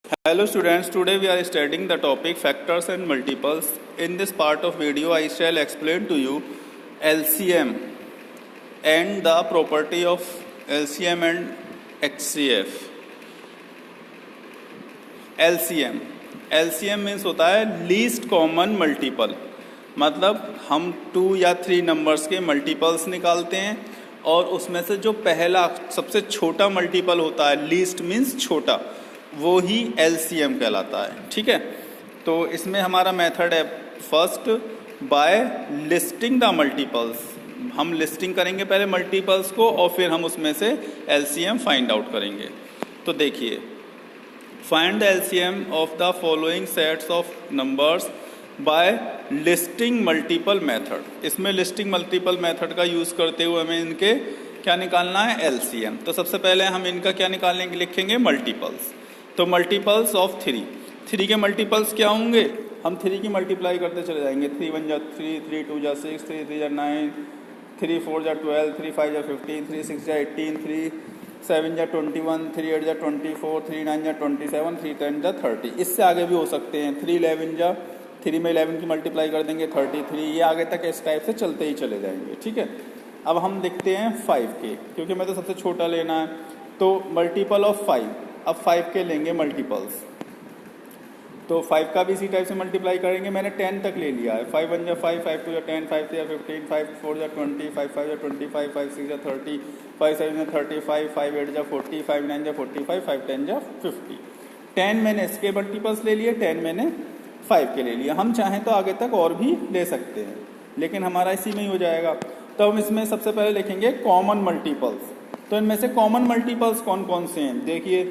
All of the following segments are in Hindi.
Hello students, today we are studying the topic factors and multiples. In this part of video I shall explain to you LCM and the property of LCM and HCF. LCM means होता है लीस्ट कॉमन मल्टीपल, मतलब हम 2 या 3 नंबर्स के मल्टीपल्स निकालते हैं और उसमें से जो पहला सबसे छोटा मल्टीपल होता है, लीस्ट मीन्स छोटा, वो ही LCM कहलाता है। ठीक है, तो इसमें हमारा मेथड है first by listing the multiples. हम लिस्टिंग करेंगे पहले मल्टीपल्स को और फिर हम उसमें से LCM फाइंड आउट करेंगे। तो देखिए, find the LCM of the following sets of numbers by listing multiple method. इसमें लिस्टिंग मल्टीपल मेथड का यूज़ करते हुए हमें इनके क्या निकालना है, LCM। तो सबसे पहले हम इनका क्या निकालने लिखेंगे, मल्टीपल्स। तो मल्टीपल्स ऑफ 3 के मल्टीपल्स क्या होंगे, हम 3 की मल्टीप्लाई करते चले जाएंगे। 3 1 जा 3, 3 2 जा 6, 3 3 जा 9, 3 4 जा 12, 3 5 जा 15, 3 6 जा 18, 3 7 जा 21, 3 8 जा 24, 3 9 जा 27, 3 10 जा 30। इससे आगे भी हो सकते हैं। 3 11 जा 3 में 11 की मल्टीप्लाई कर देंगे 33, ये आगे तक इस टाइप से चलते ही चले जाएंगे। ठीक है, अब हम देखते हैं 5 के, क्योंकि मैं तो सबसे छोटा लेना है। तो मल्टीपल ऑफ 5, अब 5 के लेंगे मल्टीपल्स। तो 5 का भी इसी टाइप से मल्टीप्लाई करेंगे। मैंने 10 तक ले लिया है। 5 1 जा 5, 5 2 जा 10, 5 3 जा 15, 5 4 जा 20, 5 5 जा 25, 5 6 जा 30, 5 7 जा 35, 5 8 जा 40, 5 9 जा 45, 5 10 जा 50। 10 मैंने इसके मल्टीपल्स ले लिए, 10 मैंने 5 के ले लिया। हम चाहें तो आगे तक और भी ले सकते हैं, लेकिन हमारा इसी में ही हो जाएगा। तो हम इसमें सबसे पहले लिखेंगे कॉमन मल्टीपल्स। तो इनमें से कॉमन मल्टीपल्स कौन कौन से हैं, देखिए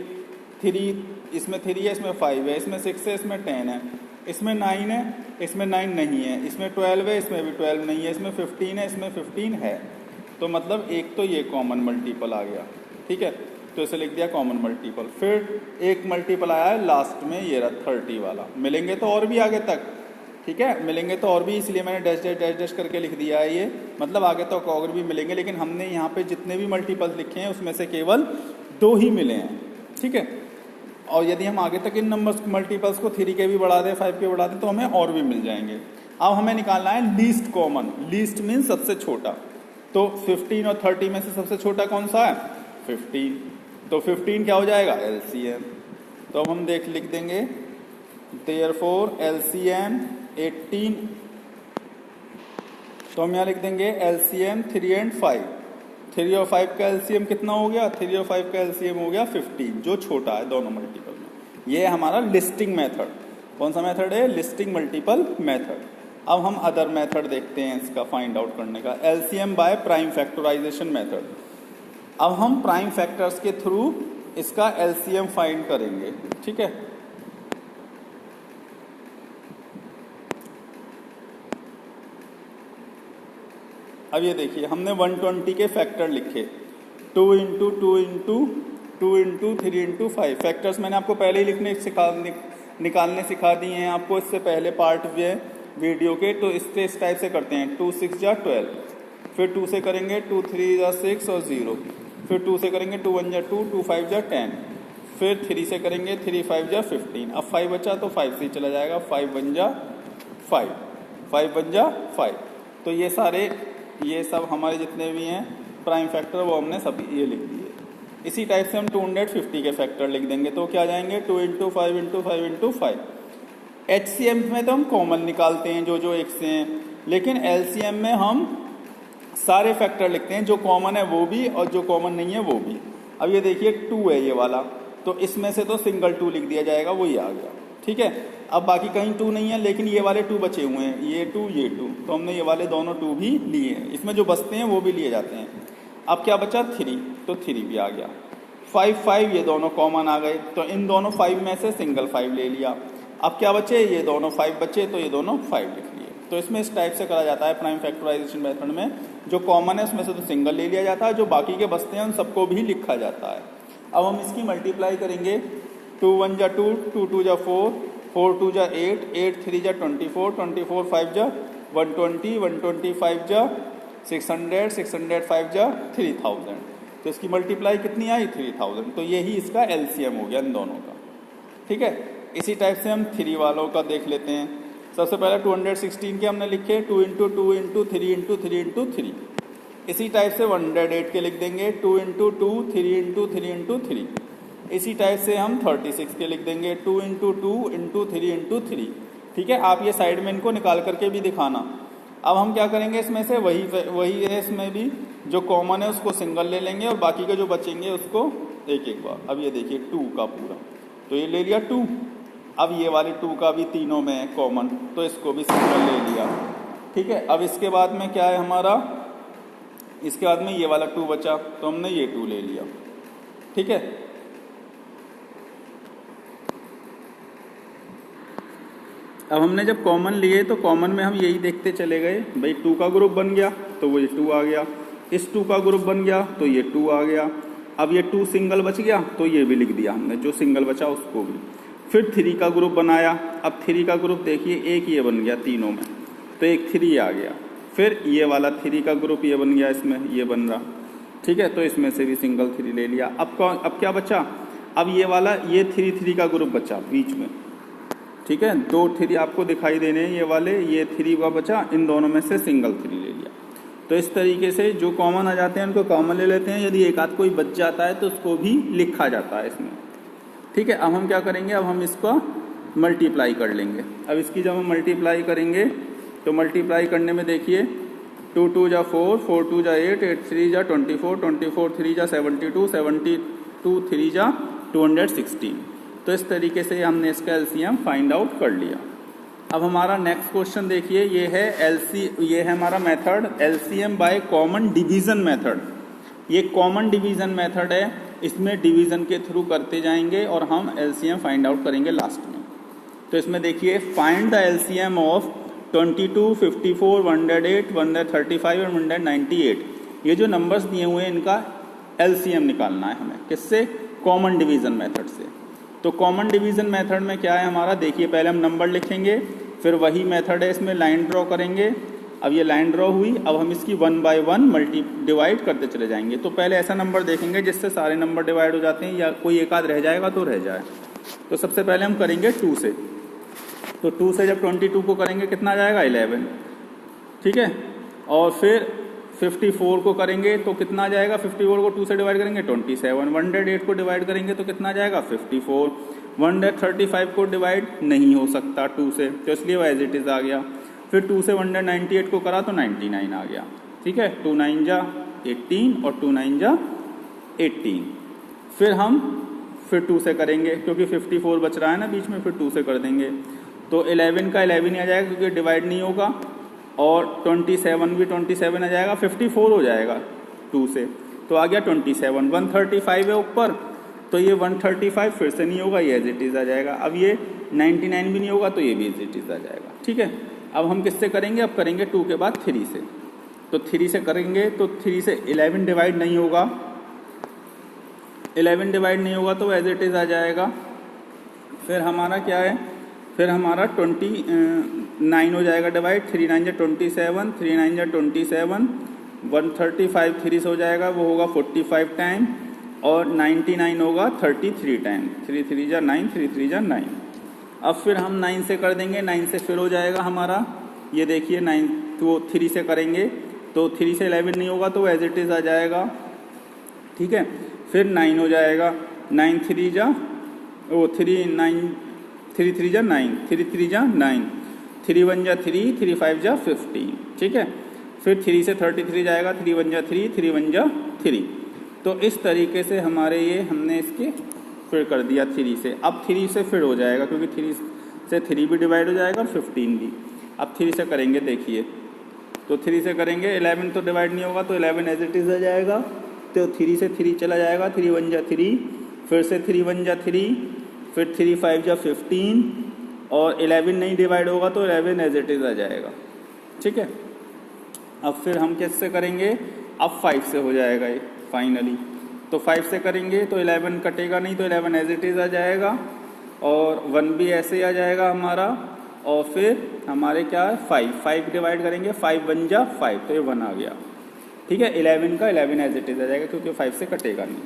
3, इसमें 3 है, इसमें 5 है, इसमें 6 है, इसमें 10 है, इसमें 9 है, इसमें 9 नहीं है, इसमें 12 है, इसमें भी 12 नहीं है, इसमें 15 है, इसमें 15 है। तो मतलब एक तो ये कॉमन मल्टीपल आ गया। ठीक है, तो इसे लिख दिया कॉमन मल्टीपल। फिर एक मल्टीपल आया है लास्ट में, ये रहा 30 वाला। मिलेंगे तो और भी आगे तक, ठीक है, मिलेंगे तो और भी, इसलिए मैंने डैश डैश डैश डैश करके लिख दिया है ये, मतलब आगे तक और भी मिलेंगे। लेकिन हमने यहाँ पे जितने भी मल्टीपल्स लिखे हैं उसमें से केवल 2 ही मिले हैं। ठीक है, और यदि हम आगे तक इन नंबर्स मल्टीपल्स को 3 के भी बढ़ा दें, 5 के बढ़ा दें, तो हमें और भी मिल जाएंगे। अब हमें निकालना है लीस्ट कॉमन। लीस्ट मीन्स सबसे छोटा। तो 15 और 30 में से सबसे छोटा कौन सा है, 15। तो 15 क्या हो जाएगा, LCM। तो अब हम लिख देंगे देयरफॉर LCM 18। तो हम यहाँ लिख देंगे LCM 3 and 5। 3 और 5 का LCM कितना हो गया, 3 और 5 का LCM हो गया 15, जो छोटा है दोनों मल्टीपल में। ये है हमारा लिस्टिंग मेथड। कौन सा मेथड है, लिस्टिंग मल्टीपल मेथड। अब हम अदर मेथड देखते हैं इसका फाइंड आउट करने का, LCM by prime factorization method. अब हम प्राइम फैक्टर्स के थ्रू इसका LCM फाइंड करेंगे। ठीक है, अब ये देखिए, हमने 120 के फैक्टर लिखे, 2 into 2 into 2 into 3 into 5। Factors मैंने आपको पहले ही निकालने सिखा दिए हैं आपको, इससे पहले पार्ट में वीडियो के। तो इस टाइप से करते हैं, 2 6 जा 12, फिर 2 से करेंगे 2 3 जा 6 और 0, फिर 2 से करेंगे 2 1 जा 2, 2 5 जा 10, फिर 3 से करेंगे 3 5 जा 15। अब 5 बचा तो 5 से ही चला जाएगा, 5 1 जा 5, 5 1 जा 5। तो ये सब हमारे जितने भी हैं प्राइम फैक्टर, वो हमने सभी ये लिख दिए। इसी टाइप से हम 250 के फैक्टर लिख देंगे, तो क्या जाएंगे 2 इंटू 5 इंटू 5 इंटू 5। HCM में तो हम कॉमन निकालते हैं जो एक से हैं, लेकिन LCM में हम सारे फैक्टर लिखते हैं, जो कॉमन है वो भी और जो कॉमन नहीं है वो भी। अब ये देखिए 2 है ये वाला, तो इसमें से तो सिंगल 2 लिख दिया जाएगा, वही आ गया। ठीक है, अब बाकी कहीं 2 नहीं है, लेकिन ये वाले 2 बचे हुए हैं, ये 2 ये 2, तो हमने ये वाले दोनों 2 भी लिए हैं। इसमें जो बचते हैं वो भी लिए जाते हैं। अब क्या बचा 3, तो 3 भी आ गया। 5 5 ये दोनों कॉमन आ गए, तो इन दोनों 5 में से सिंगल 5 ले लिया। अब क्या बचे, ये दोनों 5 बचे, तो ये दोनों 5 लिख लिए। तो इसमें इस टाइप से करा जाता है प्राइम फैक्टराइजेशन मेथड में। जो कॉमन है उसमें से तो सिंगल ले लिया जाता है, जो बाकी के बचते हैं उन सबको भी लिखा जाता है। अब हम इसकी मल्टीप्लाई करेंगे, 2 1 जा 2, 2 2 जा 4, 4 2 जा 8, 8 3 जा 24, 24 5 जा 120, 125 जा 600, 605 जा 3000। तो इसकी मल्टीप्लाई कितनी आई, 3000। तो यही इसका LCM हो गया इन दोनों का। ठीक है। इसी टाइप से हम 3 वालों का देख लेते हैं। सबसे पहले 216 के हमने लिखे 2 इंटू 2 इंटू 3 इंटू 3 इंटू 3। इसी टाइप से 108 के लिख देंगे 2 इंटू 2 3 इंटू 3 इंटू 3। इसी टाइप से हम 36 के लिख देंगे 2 इंटू 2 इंटू 3 इंटू 3। ठीक है, आप ये साइड में इनको निकाल करके भी दिखाना। अब हम क्या करेंगे, इसमें से वही है, इसमें भी जो कॉमन है उसको सिंगल ले लेंगे और बाकी के जो बचेंगे उसको एक एक बार। अब ये देखिए 2 का पूरा, तो ये ले लिया 2। अब ये वाले 2 का भी तीनों में है कॉमन, तो इसको भी सिंगल ले लिया। ठीक है, अब इसके बाद में क्या है हमारा, इसके बाद में ये वाला 2 बचा, तो हमने ये 2 ले लिया। ठीक है, अब हमने जब कॉमन लिए तो कॉमन में हम यही देखते चले गए, भाई 2 का ग्रुप बन गया तो वो ये 2 आ गया, इस 2 का ग्रुप बन गया तो ये 2 आ गया। अब ये 2 सिंगल बच गया तो ये भी लिख दिया हमने, जो सिंगल बचा उसको भी। फिर 3 का ग्रुप बनाया, अब 3 का ग्रुप देखिए एक ये बन गया तीनों में, तो एक 3 आ गया। फिर ये वाला 3 का ग्रुप ये बन गया, इसमें ये बन रहा। ठीक है, तो इसमें से भी सिंगल 3 ले लिया। अब क्या बचा, अब ये वाला ये 3 का ग्रुप बचा बीच में। ठीक है, 2 3 आपको दिखाई देने हैं ये वाले, ये 3 का बचा, इन दोनों में से सिंगल 3 ले लिया। तो इस तरीके से जो कॉमन आ जाते हैं उनको कॉमन ले लेते हैं, यदि एक आध कोई बच जाता है तो उसको भी लिखा जाता है इसमें। ठीक है, अब हम क्या करेंगे, अब हम इसका मल्टीप्लाई कर लेंगे। अब इसकी जब हम मल्टीप्लाई करेंगे तो मल्टीप्लाई करने में देखिए 2 2 जा 4, 4 2 जा 8, 8 3 जा 24, 24 3 जा 72, 72 3 जा 216। तो इस तरीके से हमने इसका एलसीएम फाइंड आउट कर लिया। अब हमारा नेक्स्ट क्वेश्चन देखिए, ये है हमारा method LCM by common division method. ये कॉमन डिवीजन मेथड है, इसमें डिवीजन के थ्रू करते जाएंगे और हम एलसीएम फाइंड आउट करेंगे लास्ट में। तो इसमें देखिए फाइंड द एलसीएम ऑफ 22, 54, 108, 135 और 198। ये जो नंबर्स दिए हुए हैं इनका एलसीएम निकालना है हमें, किससे, कॉमन डिवीजन मेथड से। तो कॉमन डिवीजन मेथड में क्या है हमारा, देखिए पहले हम नंबर लिखेंगे, फिर वही मेथड है इसमें लाइन ड्रॉ करेंगे। अब ये लाइन ड्रॉ हुई, अब हम इसकी 1 बाय 1 डिवाइड करते चले जाएंगे। तो पहले ऐसा नंबर देखेंगे जिससे सारे नंबर डिवाइड हो जाते हैं, या कोई एक आध रह जाएगा तो रह जाए। तो सबसे पहले हम करेंगे 2 से, तो 2 से जब 22 को करेंगे कितना आ जाएगा, 11। ठीक है, और फिर 54 को करेंगे तो कितना आ जाएगा, 54 को 2 से डिवाइड करेंगे 27, 108 को डिवाइड करेंगे तो कितना आ जाएगा 54, 135 को डिवाइड नहीं हो सकता 2 से, तो इसलिए वो एज इट इज़ आ गया। फिर 2 से 198 को करा तो 99 आ गया। ठीक है, 2 9 जा 18 और 2 9 जा 18। फिर 2 से करेंगे क्योंकि 54 बच रहा है ना बीच में, फिर 2 से कर देंगे तो 11 का 11 ही आ जाएगा क्योंकि डिवाइड नहीं होगा, और 27 भी 27 आ जाएगा, 54 हो जाएगा 2 से, तो आ गया 27। 135 है ऊपर, तो ये 135 फिर से नहीं होगा, ये एज इट इज़ आ जाएगा। अब ये 99 भी नहीं होगा तो ये भी एज इट इज़ आ जाएगा। ठीक है, अब हम किससे करेंगे, अब करेंगे 2 के बाद 3 से। तो 3 से करेंगे तो 3 से 11 डिवाइड नहीं होगा, 11 डिवाइड नहीं होगा तो एज इट इज़ आ जाएगा। फिर हमारा क्या है, फिर हमारा 29 हो जाएगा डिवाइड, 3 9 जा 27, 3 9 जा 27, 135 3 से हो जाएगा, वो होगा 45 टाइम, और 99 होगा 33 टाइम, 3 3 जा 9, 3 3 जा 9। अब फिर हम 9 से कर देंगे, 9 से फिर हो जाएगा हमारा, ये देखिए 9 तो 3 से करेंगे तो 3 से 11 नहीं होगा तो एज इट इज़ आ जाएगा। ठीक है, फिर 9 हो जाएगा, 9 3 जा 3 9, 3 3 जा 9, 3 3 जा 9, 3 1 जा 3, 3 5 जा 15। ठीक है, फिर 3 से 33 जाएगा, 3 1 जा 3, 3 1 जा 3। तो इस तरीके से हमारे ये हमने इसके फिर कर दिया 3 से। अब 3 से फिर हो जाएगा क्योंकि 3 से 3 भी डिवाइड हो जाएगा और 15 भी। अब 3 से करेंगे, देखिए तो 3 से करेंगे, 11 तो डिवाइड नहीं होगा तो 11 एज इट इज़ आ जाएगा, तो 3 से 3 चला जाएगा, 3 1 जा 3, फिर से 3 1 जा 3, फिर 3 5 जा 15, और 11 नहीं डिवाइड होगा तो 11 एज इट इज़ आ जाएगा। ठीक है, अब फिर हम किससे करेंगे, अब 5 से हो जाएगा ये फाइनली। तो 5 से करेंगे तो 11 कटेगा नहीं, तो 11 एज इट इज़ आ जाएगा, और 1 भी ऐसे ही आ जाएगा हमारा, और फिर हमारे क्या है 5 डिवाइड करेंगे, 5 1 जा 5, तो ये 1 आ गया। ठीक है, 11 का 11 एज इट इज़ आ जाएगा क्योंकि 5 से कटेगा नहीं।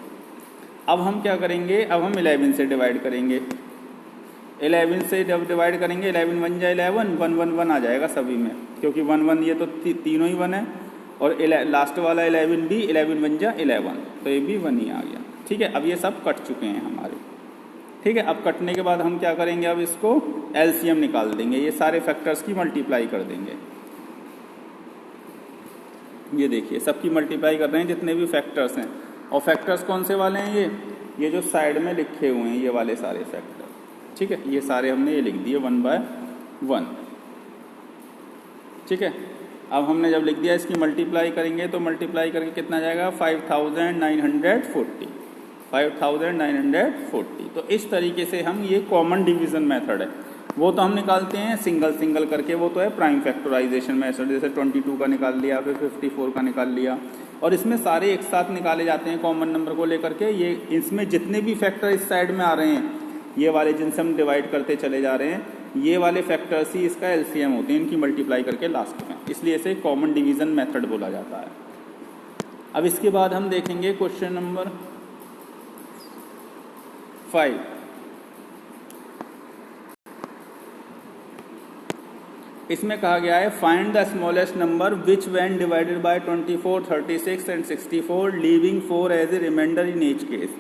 अब हम क्या करेंगे, अब हम 11 से डिवाइड करेंगे, 11 से जब डिवाइड करेंगे 11 वन जा 11, 1 1 1 आ जाएगा सभी में, क्योंकि 1 1 ये तो तीनों ही 1 है, और लास्ट वाला 11 भी 11 वन जा 11, तो ये भी 1 ही आ गया। ठीक है, अब ये सब कट चुके हैं हमारे। ठीक है, अब कटने के बाद हम क्या करेंगे, अब इसको एलसीएम निकाल देंगे, ये सारे फैक्टर्स की मल्टीप्लाई कर देंगे। ये देखिए सबकी मल्टीप्लाई कर रहे हैं जितने भी फैक्टर्स हैं, और फैक्टर्स कौन से वाले हैं, ये जो साइड में लिखे हुए हैं ये वाले सारे फैक्टर। ठीक है, ये सारे हमने ये लिख दिए 1/1। ठीक है, अब हमने जब लिख दिया इसकी मल्टीप्लाई करेंगे तो मल्टीप्लाई करके कितना जाएगा 5940, 5940। तो इस तरीके से हम, ये कॉमन डिवीजन मेथड है, वो तो हम निकालते हैं सिंगल सिंगल करके, वो तो है प्राइम फैक्टराइजेशन मेथड, जैसे 22 का निकाल लिया, फिर 54 का निकाल लिया, और इसमें सारे एक साथ निकाले जाते हैं कॉमन नंबर को लेकर के। ये इसमें जितने भी फैक्टर इस साइड में आ रहे हैं, ये वाले जिनसे हम डिवाइड करते चले जा रहे हैं, ये वाले फैक्टर्स ही इसका एलसीएम होते हैं, इनकी मल्टीप्लाई करके लास्ट में, इसलिए इसे कॉमन डिवीजन मेथड बोला जाता है। अब इसके बाद हम देखेंगे क्वेश्चन नंबर 5। इसमें कहा गया है find the smallest number which when divided by 24, 36 and 64 leaving 4 as a remainder in each case.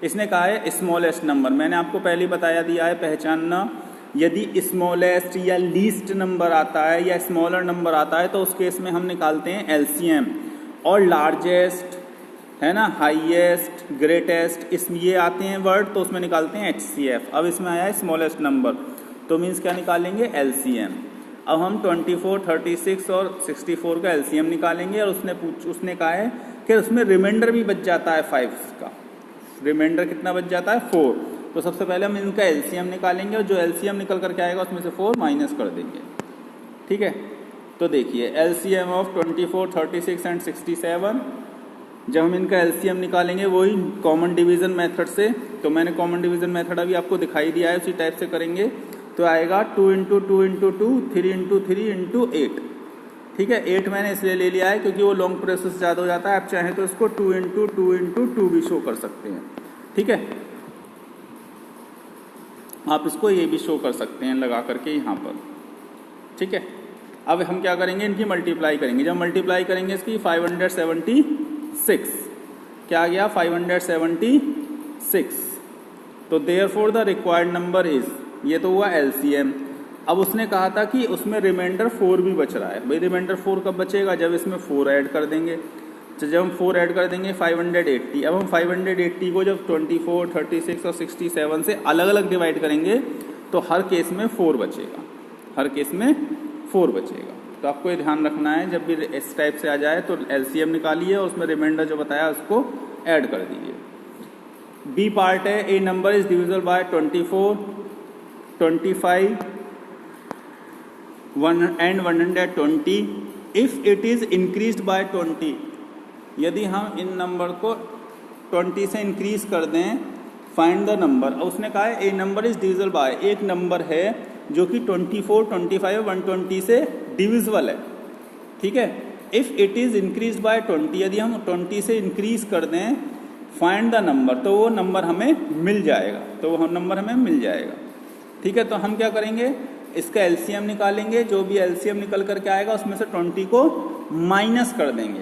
इसने कहा है स्मॉलेस्ट नंबर, मैंने आपको पहले बताया दिया है पहचानना, यदि स्मॉलेस्ट या लीस्ट नंबर आता है या स्मॉलर नंबर आता है तो उस केस में हम निकालते हैं एलसीएम, और लार्जेस्ट है ना, हाईएस्ट, ग्रेटेस्ट, इसमें ये आते हैं वर्ड तो उसमें निकालते हैं एचसीएफ। अब इसमें आया है स्मॉलेस्ट नंबर, तो मीन्स क्या निकालेंगे एलसीएम। अब हम 24, 36 और 64 का एलसीएम निकालेंगे, और उसने कहा है कि उसमें रिमाइंडर भी बच जाता है 5 का, रिमाइंडर कितना बच जाता है 4। तो सबसे पहले हम इनका एलसीएम निकालेंगे, और जो एलसीएम निकल करके आएगा उसमें से 4 माइनस कर देंगे। ठीक है, तो देखिए एलसीएम ऑफ 24, 36 एंड 67, जब हम इनका एलसीएम निकालेंगे वही कॉमन डिवीजन मेथड से, तो मैंने कॉमन डिवीजन मेथड अभी आपको दिखाई दिया है, उसी टाइप से करेंगे तो आएगा 2 × 2 × 2, 3 × 3 × 8। ठीक है, 8 मैंने इसलिए ले लिया है क्योंकि वो लॉन्ग प्रोसेस ज़्यादा हो जाता है, आप चाहें तो इसको 2 × 2 × 2 भी शो कर सकते हैं। ठीक है, आप इसको ये भी शो कर सकते हैं लगा करके यहाँ पर। ठीक है, अब हम क्या करेंगे, इनकी मल्टीप्लाई करेंगे। जब मल्टीप्लाई करेंगे इसकी 576, क्या आ गया 576, तो therefore the required number is, ये तो हुआ एलसीएम। अब उसने कहा था कि उसमें रिमाइंडर 4 भी बच रहा है, भाई रिमाइंडर 4 कब बचेगा, जब इसमें 4 ऐड कर देंगे। तो जब हम 4 ऐड कर देंगे 580, अब हम 580 को जब 24, 36 और 67 से अलग अलग डिवाइड करेंगे तो हर केस में 4 बचेगा, हर केस में 4 बचेगा। तो आपको ये ध्यान रखना है, जब भी इस टाइप से आ जाए तो एलसीएम निकालिए और उसमें रिमाइंडर जो बताया उसको ऐड कर दीजिए। बी पार्ट है, a number is divisible by 24, 25 and 120 if it is increased by 20। यदि हम इन नंबर को 20 से इंक्रीज कर दें, फाइंड द नंबर। उसने कहा है a number is divisible bye, एक नंबर है जो कि 24, 25 और 120 से डिविजिबल है। ठीक है, if it is increase by 20, यदि हम 20 से इंक्रीज कर दें, फाइंड द नंबर, तो वो नंबर हमें मिल जाएगा, तो वो नंबर हमें मिल जाएगा। ठीक है, तो हम क्या करेंगे, इसका एलसीएम निकालेंगे, जो भी एलसीएम निकल करके आएगा उसमें से 20 को माइनस कर देंगे।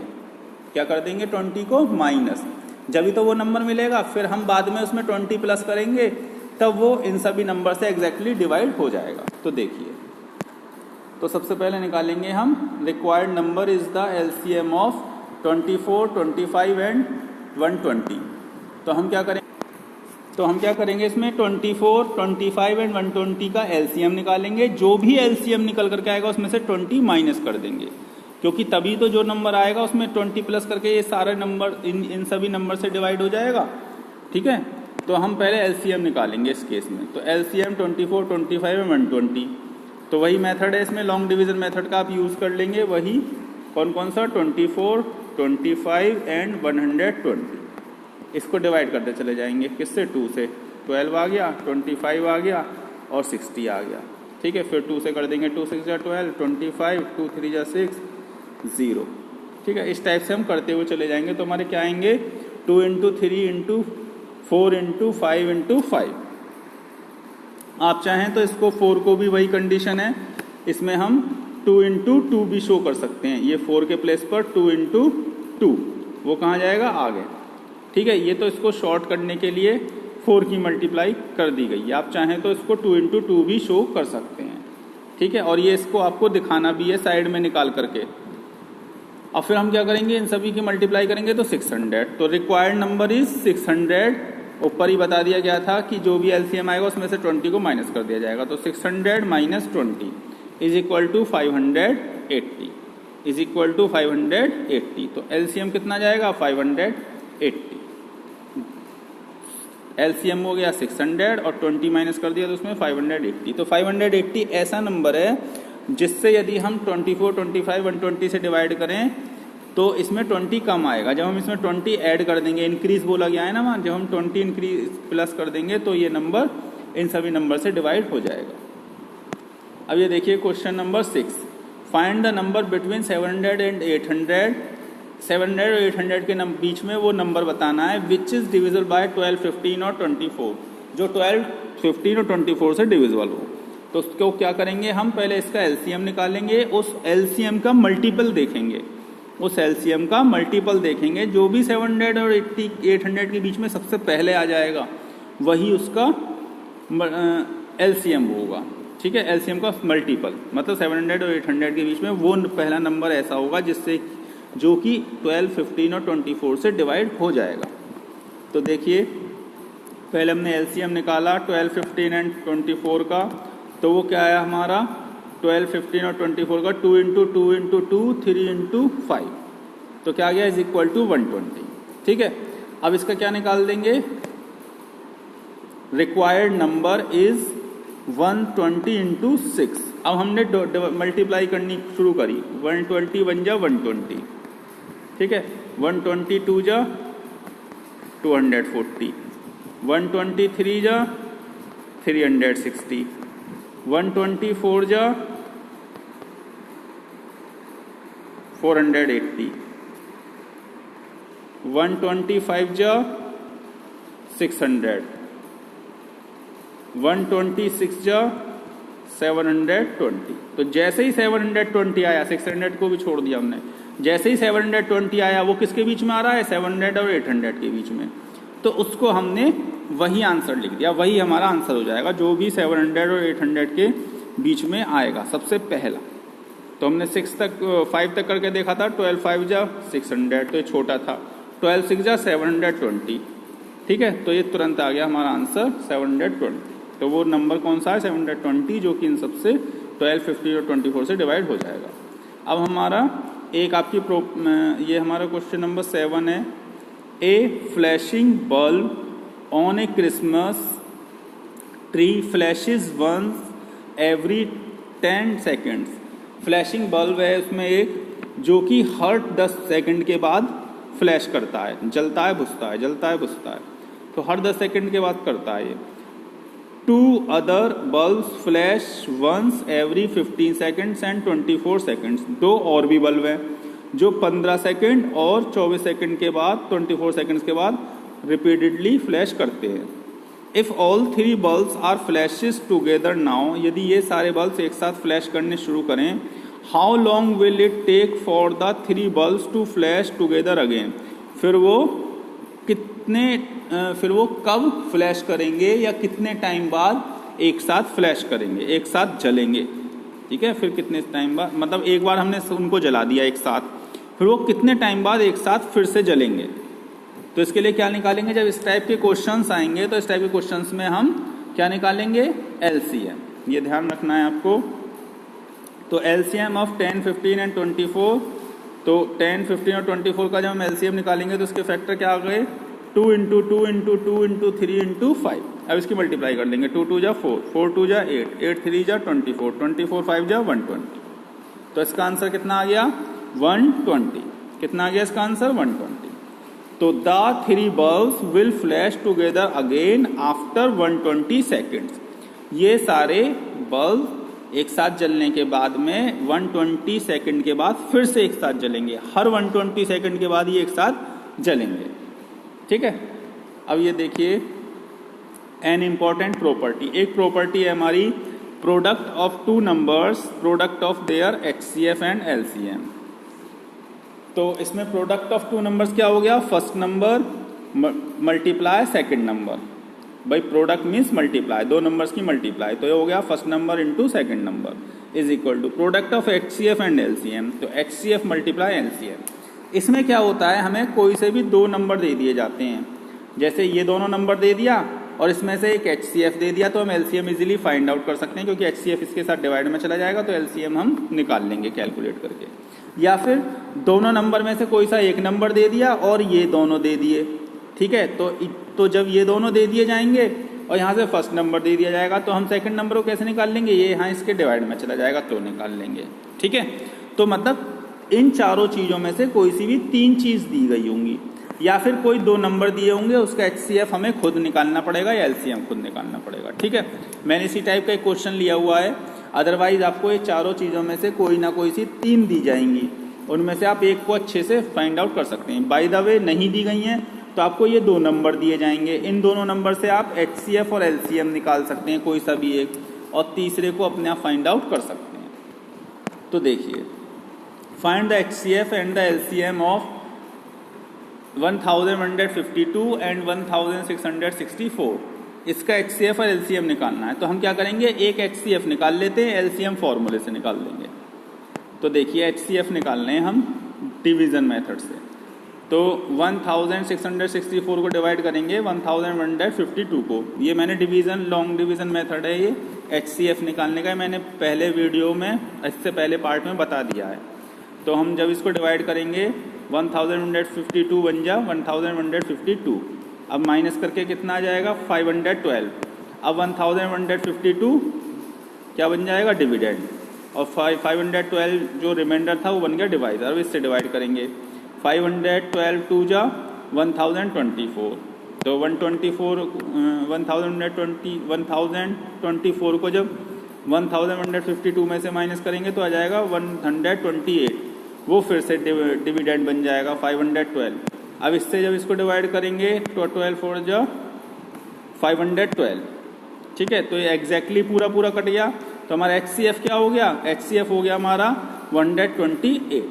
क्या कर देंगे, 20 को माइनस, जब भी तो वो नंबर मिलेगा, फिर हम बाद में उसमें 20 प्लस करेंगे, तब वो इन सभी नंबर से एग्जैक्टली डिवाइड हो जाएगा। तो देखिए, तो सबसे पहले निकालेंगे हम required number is the LCM of 24, 25 and 120। तो हम क्या करेंगे, इसमें 24, 25 एंड 120 का एलसीएम निकालेंगे, जो भी एलसीएम निकल करके आएगा उसमें से 20 माइनस कर देंगे, क्योंकि तभी तो जो नंबर आएगा उसमें 20 प्लस करके ये सारे नंबर इन सभी नंबर से डिवाइड हो जाएगा। ठीक है, तो हम पहले एलसीएम निकालेंगे इस केस में। तो एलसीएम 24, 25 और 120, तो वही मेथड है इसमें, लॉन्ग डिवीजन मेथड का आप यूज़ कर लेंगे। वही कौन सा 24, 25 एंड 120, इसको डिवाइड करते चले जाएंगे, किससे 2 से, 12 आ गया, 25 आ गया और 60 आ गया। ठीक है, फिर 2 से कर देंगे, 2 6 12, 25, 2 3 6 0। ठीक है, इस टाइप से हम करते हुए चले जाएंगे। तो हमारे क्या आएंगे, 2 × 3 × 4 × 5 × 5। आप चाहें तो इसको 4 को भी वही कंडीशन है, इसमें हम 2 इंटू 2 भी शो कर सकते हैं। ये 4 के प्लेस पर 2 इंटू 2 वो कहाँ जाएगा, आगे। ठीक है, ये तो इसको शॉर्ट करने के लिए 4 की मल्टीप्लाई कर दी गई है। आप चाहें तो इसको 2 इंटू 2 भी शो कर सकते हैं। ठीक है, और ये इसको आपको दिखाना भी है साइड में निकाल करके। अब फिर हम क्या करेंगे, इन सभी की मल्टीप्लाई करेंगे तो 600। तो रिक्वायर्ड नंबर इज 600। ऊपर ही बता दिया गया था कि जो भी एलसीएम आएगा उसमें से 20 को माइनस कर दिया जाएगा। तो 600 minus 20 is equal to 580 is equal to 580। तो एलसीएम कितना जाएगा, 580। एलसीएम हो गया 600 और 20 माइनस कर दिया तो उसमें 580। तो 580 ऐसा नंबर है जिससे यदि हम 24, 25, 120 से डिवाइड करें तो इसमें 20 कम आएगा। जब हम इसमें 20 ऐड कर देंगे, इंक्रीज बोला गया है ना वहाँ, जब हम 20 इंक्रीज प्लस कर देंगे तो ये नंबर इन सभी नंबर से डिवाइड हो जाएगा। अब ये देखिए question number 6, find the number between 700 and 800। 700 और 800 के बीच में वो नंबर बताना है विच इज़ डिविजिबल बाय 12, 15 और 24, जो 12, 15 और 24 से डिविजिबल हो। तो उसको क्या करेंगे, हम पहले इसका एलसीएम निकालेंगे, उस एलसीएम का मल्टीपल देखेंगे, उस एलसीएम का मल्टीपल देखेंगे। जो भी 700 और 800 के बीच में सबसे पहले आ जाएगा वही उसका एलसीएम होगा। ठीक है, एलसीएम का मल्टीपल मतलब 700 और 800 के बीच में वो पहला नंबर ऐसा होगा जिससे जो कि 12, 15 और 24 से डिवाइड हो जाएगा। तो देखिए पहले हमने एलसीएम निकाला 12, 15 एंड 24 का, तो वो क्या आया हमारा 12, 15 और 24 का 2 इंटू 2 इंटू 2, 3 इंटू 5, तो क्या गया इज इक्वल टू 120। ठीक है, अब इसका क्या निकाल देंगे, रिक्वायर्ड नंबर इज 120 इंटू 6। अब हमने मल्टीप्लाई करनी शुरू करी, 120 1 जा 120। ठीक है, 120 2 जा 240, 123 जा 360, 124 जा 480, 125 जा 600, 126 जा 720। तो जैसे ही 720 आया, 600 को भी छोड़ दिया हमने, जैसे ही 720 आया वो किसके बीच में आ रहा है, 700 और 800 के बीच में, तो उसको हमने वही आंसर लिख दिया, वही हमारा आंसर हो जाएगा जो भी 700 और 800 के बीच में आएगा सबसे पहला। तो हमने 5 तक करके देखा था, 12 5 जा 600, तो ये छोटा था, 12 6 जा 720। ठीक है, तो ये तुरंत आ गया हमारा आंसर 720। तो वो नंबर कौन सा है, 720, जो कि इन सबसे 12, 15 और 24 से डिवाइड हो जाएगा। अब हमारा एक आपकी ये हमारा क्वेश्चन नंबर 7 है, a flashing bulb on a Christmas tree flashes once every 10 seconds. Flashing bulb है उसमें एक, जो कि हर 10 सेकंड के बाद फ्लैश करता है, जलता है बुझता है, जलता है बुझता है, तो हर 10 सेकंड के बाद करता है ये। 2 other bulbs flash once every 15 seconds and 24 seconds. 2 और भी बल्ब हैं जो 15 सेकंड और 24 सेकंड के बाद 24 सेकंड्स के बाद रिपीटेडली फ्लैश करते हैं। If all 3 bulbs are flashes together now, यदि ये सारे बल्ब्स एक साथ फ्लैश करने शुरू करें, how long will it take for the 3 bulbs to flash together again. फिर वो कब फ्लैश करेंगे या कितने टाइम बाद एक साथ फ्लैश करेंगे, एक साथ जलेंगे। ठीक है, फिर कितने टाइम बाद, मतलब एक बार हमने उनको जला दिया एक साथ, फिर वो कितने टाइम बाद एक साथ फिर से जलेंगे। तो इसके लिए क्या निकालेंगे, जब इस टाइप के क्वेश्चंस आएंगे तो इस टाइप के क्वेश्चंस में हम क्या निकालेंगे, एलसीएम। ये ध्यान रखना है आपको। तो एलसीएम ऑफ 10, 15 एंड 24, तो 10, 15 और 24 का जब हम एलसीएम निकालेंगे तो इसके फैक्टर क्या आ गए, 2 इंटू 2 इंटू 2 इंटू 3 इंटू 5। अब इसकी मल्टीप्लाई कर लेंगे, 2 2 जा 4, 4 2 जा 8, 8 3 जा 24, 24 5 जा 120। तो इसका आंसर कितना आ गया, 120। कितना आ गया इसका आंसर, 120। तो the 3 bulbs will flash together again after 120 seconds. ये सारे बल्ब एक साथ जलने के बाद में 120 सेकंड के बाद फिर से एक साथ जलेंगे, हर 120 सेकंड के बाद ये एक साथ जलेंगे। ठीक है, अब ये देखिए एन इम्पॉर्टेंट प्रॉपर्टी, एक प्रॉपर्टी है हमारी product of two numbers, product of their HCF and LCM। तो इसमें प्रोडक्ट ऑफ टू नंबर्स क्या हो गया, first number multiply second number, भाई प्रोडक्ट मीन्स मल्टीप्लाई, दो नंबर्स की मल्टीप्लाई, तो ये हो गया first number into second number is equal to product of HCF and LCM। तो HCF मल्टीप्लाई LCM। इसमें क्या होता है, हमें कोई से भी दो नंबर दे दिए जाते हैं, जैसे ये दोनों नंबर दे दिया और इसमें से एक HCF दे दिया, तो हम LCM इजीली फाइंड आउट कर सकते हैं, क्योंकि HCF इसके साथ डिवाइड में चला जाएगा, तो LCM हम निकाल लेंगे कैलकुलेट करके। या फिर दोनों नंबर में से कोई सा एक नंबर दे दिया और ये दोनों दे दिए, ठीक है, तो जब ये दोनों दे दिए जाएंगे और यहाँ से फर्स्ट नंबर दे दिया जाएगा, तो हम सेकंड नंबर को कैसे निकाल लेंगे, ये यहाँ इसके डिवाइड में चला जाएगा तो निकाल लेंगे, ठीक है। तो मतलब इन चारों चीज़ों में से कोई सी भी तीन चीज़ दी गई होंगी, या फिर कोई दो नंबर दिए होंगे, उसका HCF हमें खुद निकालना पड़ेगा या LCM खुद निकालना पड़ेगा, ठीक है। मैंने इसी टाइप का एक क्वेश्चन लिया हुआ है, अदरवाइज आपको ये चारों चीज़ों में से कोई ना कोई सी तीन दी जाएंगी, उनमें से आप एक को अच्छे से फाइंड आउट कर सकते हैं। बाय द वे नहीं दी गई हैं तो आपको ये दो नंबर दिए जाएंगे, इन दोनों नंबर से आप HCF और LCM निकाल सकते हैं, कोई सा भी एक, और तीसरे को अपने आप फाइंड आउट कर सकते हैं। तो देखिए, find the HCF and the LCM of 1152 and 1664। इसका HCF और LCM निकालना है, तो हम क्या करेंगे, एक HCF निकाल लेते हैं, LCM फॉर्मूले से निकाल लेंगे। तो देखिए HCF निकालने हैं हम डिवीज़न मेथड से, तो 1664 को डिवाइड करेंगे 1152 को, ये मैंने डिवीज़न लॉन्ग डिवीज़न मेथड है, ये HCF निकालने का मैंने पहले वीडियो में, इससे पहले पार्ट में बता दिया है। तो हम जब इसको डिवाइड करेंगे 1152 बन जा 1152, अब माइनस करके कितना आ जाएगा 512, अब 1152 क्या बन जाएगा डिविडेंड, और 512 जो रिमाइंडर था वो बन गया डिवाइडर। अब इससे डिवाइड करेंगे 512 टू जा 1024, तो 1024 को जब 1152 में से माइनस करेंगे तो आ जाएगा 128, वो फिर से डिविडेंड बन जाएगा 512। अब इससे जब इसको डिवाइड करेंगे तो 12 4 जा 512, ठीक है, तो ये एग्जैक्टली पूरा कट गया। तो हमारा HCF क्या हो गया, HCF हो गया हमारा 128।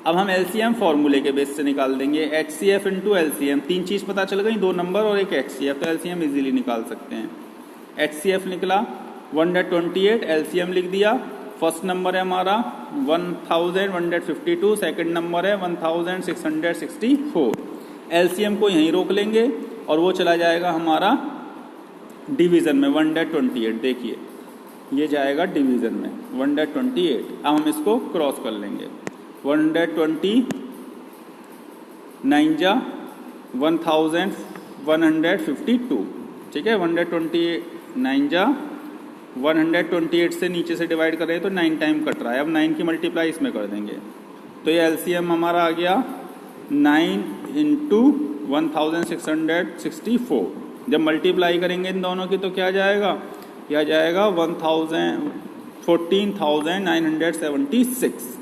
अब हम LCM फॉर्मूले के बेस से निकाल देंगे, HCF इंटू LCM, तीन चीज़ पता चल गई, दो नंबर और एक HCF, तो LCM इजीली निकाल सकते हैं। HCF निकला 128, LCM लिख दिया, फर्स्ट नंबर है हमारा 1152, सेकंड नंबर है 1664, LCM को यहीं रोक लेंगे और वो चला जाएगा हमारा डिवीज़न में 128, देखिए ये जाएगा डिवीज़न में 128। अब हम इसको क्रॉस कर लेंगे, 129 जा 1152, ठीक है, 129 जा 128 से नीचे से डिवाइड कर रहे हैं तो 9 टाइम कट रहा है, अब 9 की मल्टीप्लाई इसमें कर देंगे, तो ये LCM हमारा आ गया 9 इंटू 1664। जब मल्टीप्लाई करेंगे इन दोनों की तो क्या जाएगा, यह जाएगा 14,976।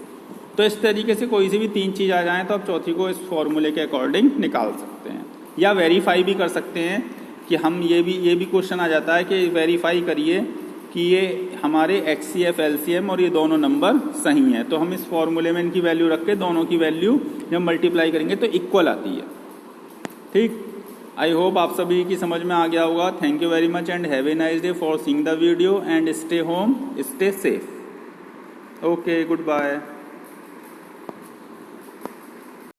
तो इस तरीके से कोई सी भी तीन चीज़ आ जाए तो आप चौथी को इस फॉर्मूले के अकॉर्डिंग निकाल सकते हैं, या वेरीफाई भी कर सकते हैं कि हम ये भी क्वेश्चन आ जाता है कि वेरीफाई करिए कि ये हमारे HCF LCM और ये दोनों नंबर सही हैं, तो हम इस फॉर्मूले में इनकी वैल्यू रख के दोनों की वैल्यू जब मल्टीप्लाई करेंगे तो इक्वल आती है, ठीक। आई होप आप सभी की समझ में आ गया होगा। Thank you very much and have a nice day for seeing the video and stay home, stay safe. Okay, good bye.